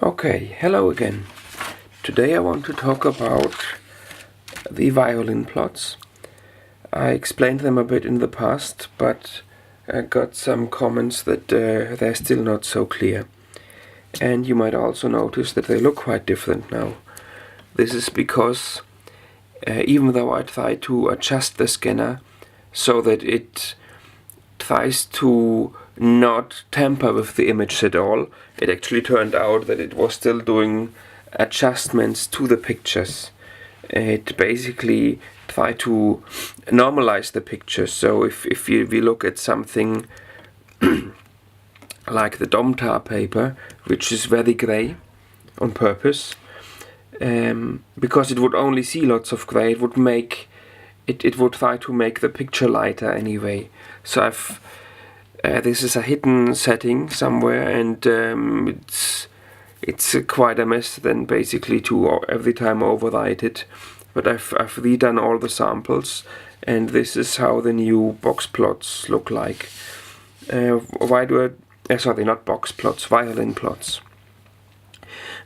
Okay, hello again. Today I want to talk about the violin plots. I explained them a bit in the past, but I got some comments that they're still not so clear. And you might also notice that they look quite different now. This is because even though I try to adjust the scanner so that it tries to not tamper with the image at all, it actually turned out that it was still doing adjustments to the pictures. It basically tried to normalize the pictures. So if we look at something like the Domtar paper, which is very gray on purpose, because it would only see lots of gray, it would try to make the picture lighter anyway. So this is a hidden setting somewhere, and it's quite a mess then basically to every time override it. But I've redone all the samples, and this is how the new box plots look like. Sorry, not box plots, violin plots.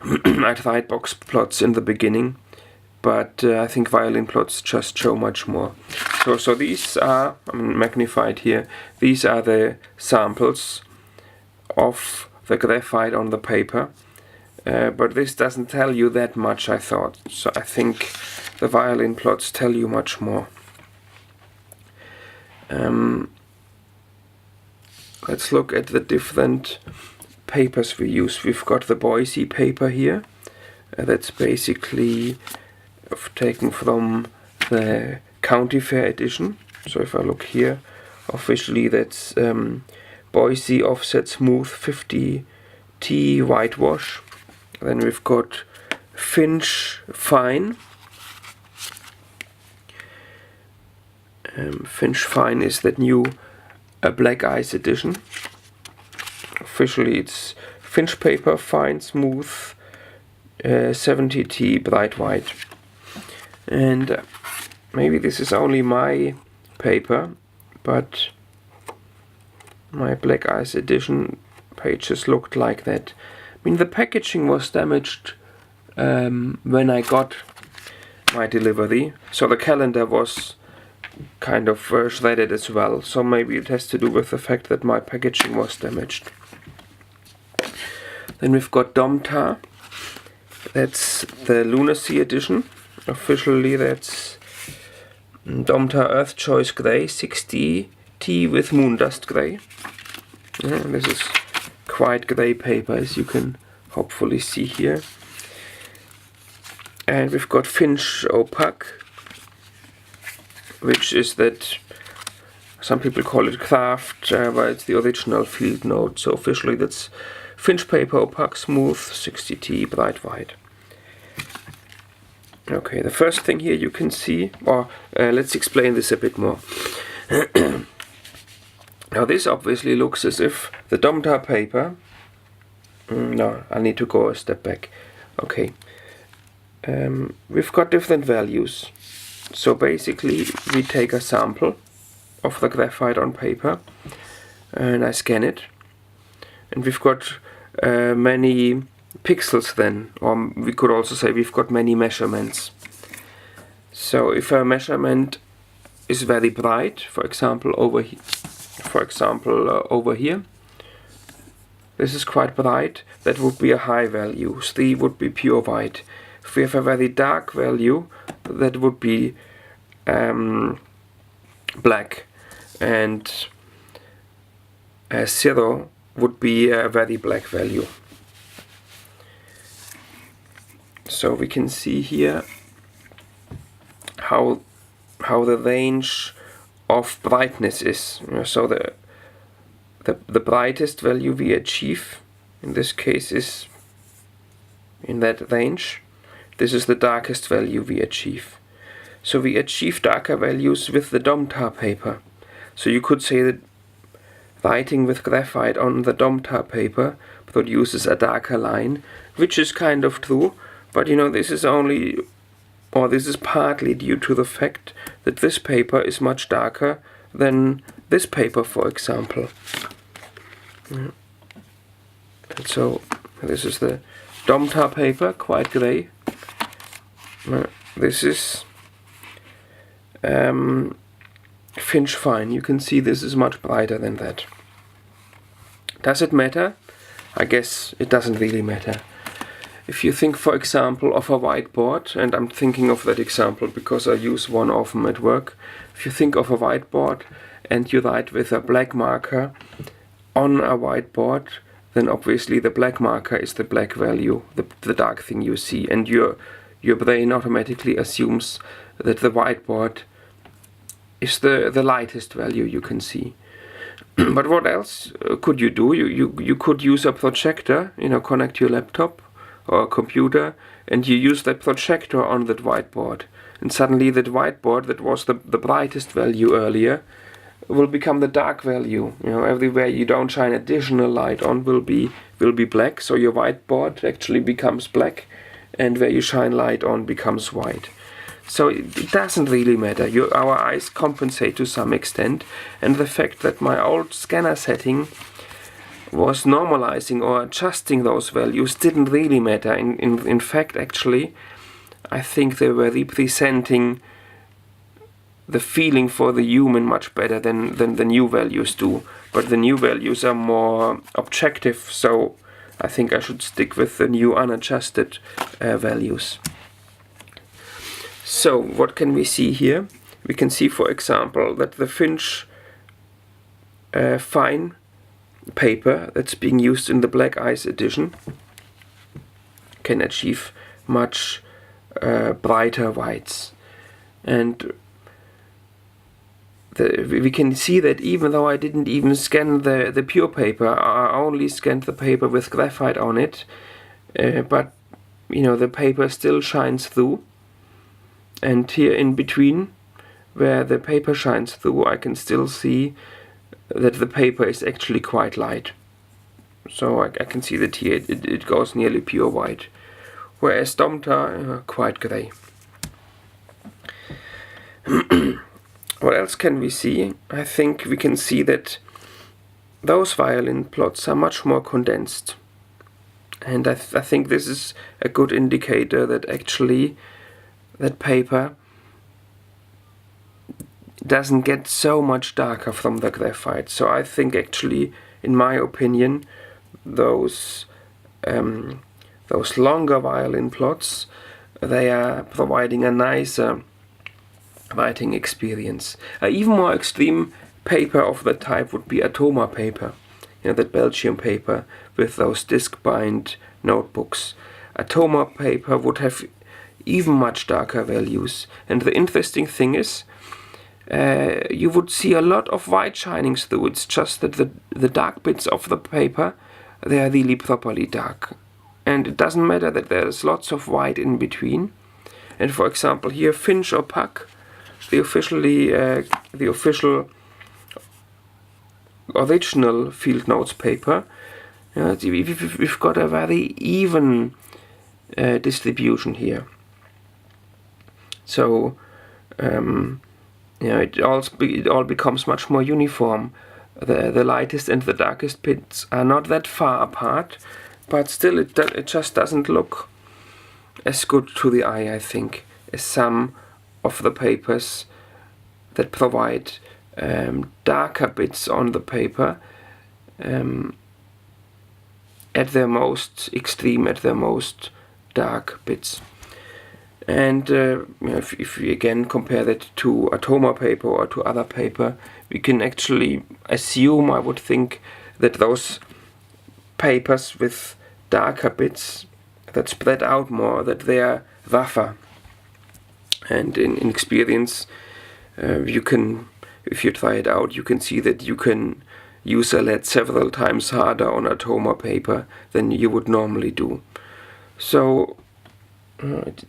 I tried box plots in the beginning, but I think violin plots just show much more. So these are, magnified here, these are the samples of the graphite on the paper. But this doesn't tell you that much, I thought. So I think the violin plots tell you much more. Let's look at the different papers we use. We've got the Boise paper here. That's basically taken from the County Fair edition. So if I look here, officially that's Boise Offset Smooth 50T whitewash. Then we've got Finch Fine. Finch Fine is that new Black Ice edition. Officially it's Finch paper, fine, smooth, 70T bright white. And maybe this is only my paper, but my Black Ice edition pages looked like that. I mean, the packaging was damaged when I got my delivery, so the calendar was kind of shredded as well, so maybe it has to do with the fact that my packaging was damaged. Then we've got Domtar. That's the Lunacy edition. Officially that's Domtar Earth Choice Grey 60T with Moondust Grey. This is quite grey paper, as you can hopefully see here. And we've got Finch Opaque, which is that some people call it craft, but it's the original field note. So officially that's Finch paper, opaque, smooth, 60T, bright white. Okay, the first thing here you can see, or let's explain this a bit more. Now this obviously looks as if the Domtar paper, no, I need to go a step back. Okay, we've got different values. So basically we take a sample of the graphite on paper and I scan it, and we've got many pixels then, or we could also say we've got many measurements. So if a measurement is very bright, for example over here, this is quite bright, that would be a high value. 3 would be pure white. If we have a very dark value, that would be black, and 0 would be a very black value. So we can see here how the range of brightness is. So the brightest value we achieve in this case is in that range. This is the darkest value we achieve. So we achieve darker values with the Domtar paper. So you could say that writing with graphite on the Domtar paper produces a darker line, which is kind of true, but this is partly due to the fact that this paper is much darker than this paper, for example. And so this is the Domtar paper, quite grey. This is Finch fine. You can see this is much brighter than that. Does it matter? I guess it doesn't really matter. If you think, for example, of a whiteboard, and I'm thinking of that example because I use one often at work. If you think of a whiteboard and you write with a black marker on a whiteboard, then obviously the black marker is the black value, the dark thing you see, and your brain automatically assumes that the whiteboard is the lightest value you can see. But what else could you do? You could use a projector, connect your laptop or a computer, and you use that projector on that whiteboard, and suddenly that whiteboard that was the brightest value earlier will become the dark value. Everywhere you don't shine additional light on will be black, so your whiteboard actually becomes black, and where you shine light on becomes white. So it doesn't really matter. Our eyes compensate to some extent, and the fact that my old scanner setting was normalizing or adjusting those values didn't really matter. In fact, actually, I think they were representing the feeling for the human much better than the new values do. But the new values are more objective, so I think I should stick with the new unadjusted values. So what can we see here? We can see, for example, that the Finch fine paper that's being used in the Black Ice edition can achieve much brighter whites. And we can see that even though I didn't even scan the pure paper, I only scanned the paper with graphite on it, but the paper still shines through. And here in between, where the paper shines through, I can still see that the paper is actually quite light. So I can see that here it goes nearly pure white, whereas Domtar quite grey. What else can we see? I think we can see that those violin plots are much more condensed. And I think this is a good indicator that actually that paper doesn't get so much darker from the graphite. So I think actually, in my opinion, those longer violin plots, they are providing a nicer writing experience. Even more extreme paper of that type would be Automa paper, that Belgium paper with those disc-bind notebooks. Automa paper would have even much darker values, and the interesting thing is you would see a lot of white shining through. It's just that the dark bits of the paper, they are really properly dark, and it doesn't matter that there's lots of white in between. And for example here, Finch Opaque, the official original field notes paper, we've got a very even distribution here. So it all becomes much more uniform. The lightest and the darkest bits are not that far apart, but still it just doesn't look as good to the eye, I think, as some of the papers that provide darker bits on the paper at their most extreme, at their most dark bits. And if we again compare that to Automa paper or to other paper, we can actually assume, I would think, that those papers with darker bits that spread out more, that they are rougher. And in experience, you can, if you try it out, you can see that you can use a lead several times harder on Automa paper than you would normally do. So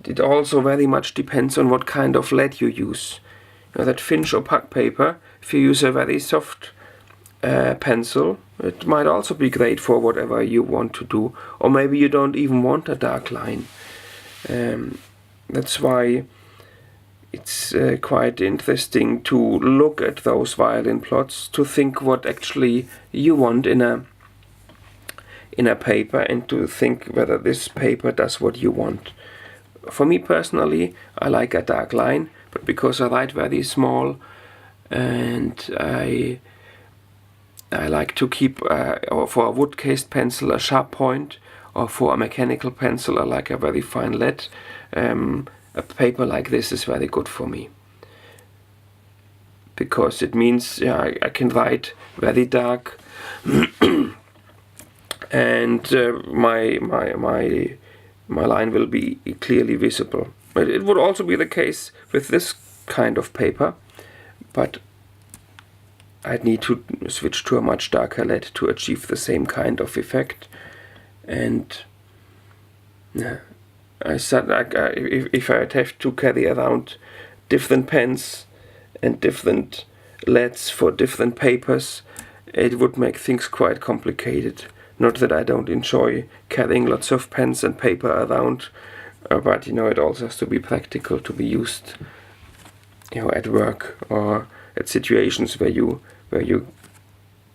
it also very much depends on what kind of lead you use. That Finch Opaque paper, if you use a very soft pencil, it might also be great for whatever you want to do. Or maybe you don't even want a dark line. That's why it's quite interesting to look at those violin plots, to think what actually you want in in a paper and to think whether this paper does what you want. For me personally, I like a dark line, but because I write very small and I like to keep, or for a wood-cased pencil, a sharp point, or for a mechanical pencil, I like a very fine lead. A paper like this is very good for me, because it means I can write very dark, and my line will be clearly visible. But it would also be the case with this kind of paper, but I'd need to switch to a much darker lead to achieve the same kind of effect. And I said, if I'd have to carry around different pens and different leads for different papers, it would make things quite complicated. Not that I don't enjoy carrying lots of pens and paper around, but it also has to be practical to be used, at work or at situations where you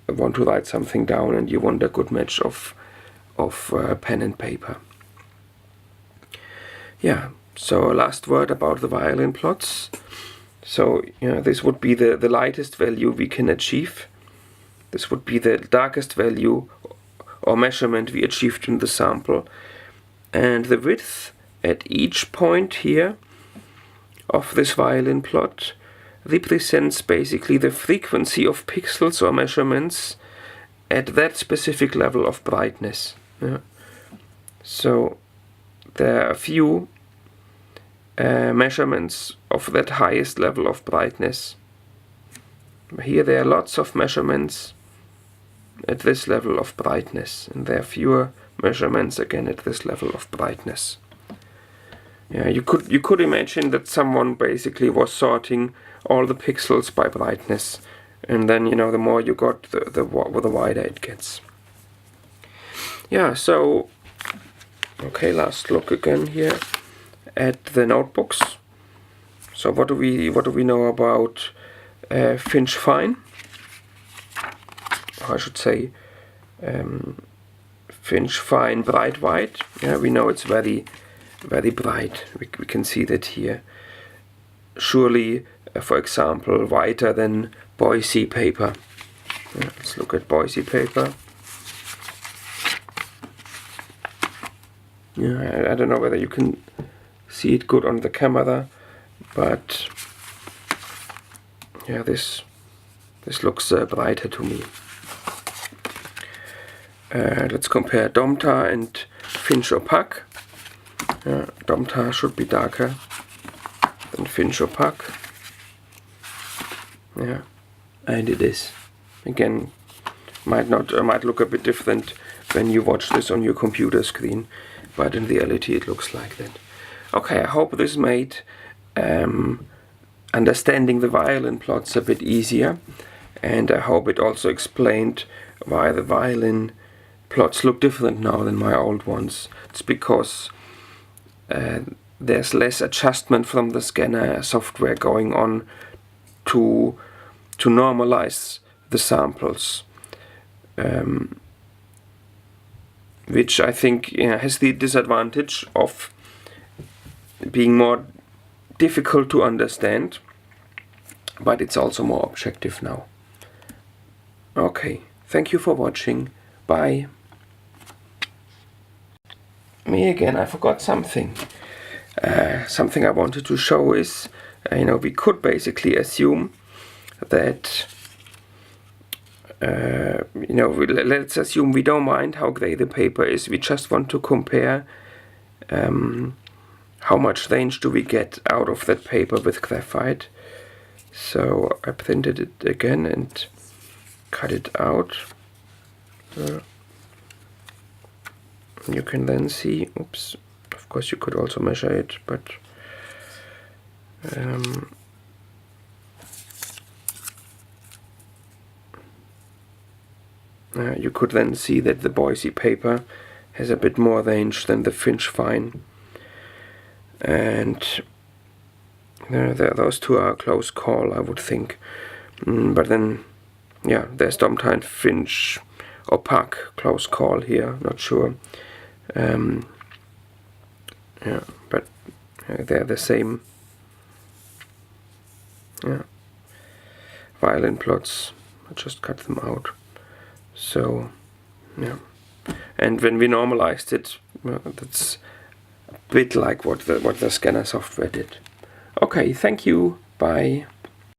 want to write something down and you want a good match of pen and paper. Yeah. So last word about the violin plots. So this would be the lightest value we can achieve. This would be the darkest value or measurement we achieved in the sample, and the width at each point here of this violin plot represents basically the frequency of pixels or measurements at that specific level of brightness. So there are a few measurements of that highest level of brightness. Here there are lots of measurements at this level of brightness, and there are fewer measurements again at this level of brightness. You could imagine that someone basically was sorting all the pixels by brightness, and then the more you got, the wider it gets. So okay, last look again here at the notebooks. So what do we know about Finch Fine? I should say Finch Fine Bright White. We know it's very, very bright. We can see that here. Surely, for example, whiter than Boise paper. Let's look at Boise paper. I don't know whether you can see it good on the camera, but this looks brighter to me. Let's compare Domtar and Finch Opaque. Domtar should be darker than Finch Opaque. And it is. Again, might look a bit different when you watch this on your computer screen, but in reality it looks like that. Okay, I hope this made understanding the violin plots a bit easier, and I hope it also explained why the violin plots look different now than my old ones. It's because there's less adjustment from the scanner software going on to normalize the samples, which I think has the disadvantage of being more difficult to understand, but it's also more objective now. Okay, thank you for watching. Bye. Me again, I forgot something. Something I wanted to show is, we could basically assume that, let's assume we don't mind how gray the paper is, we just want to compare how much range do we get out of that paper with graphite. So I printed it again and cut it out. You can then see, oops, of course you could also measure it, but you could then see that the Boise paper has a bit more range than the Finch Fine, and those two are a close call, I would think. But then, there's Domtar and Finch Opaque, close call here, not sure. Yeah, but they're the same. Yeah, violin plots. I just cut them out. So, yeah. And when we normalized it, that's a bit like what the scanner software did. Okay, thank you. Bye.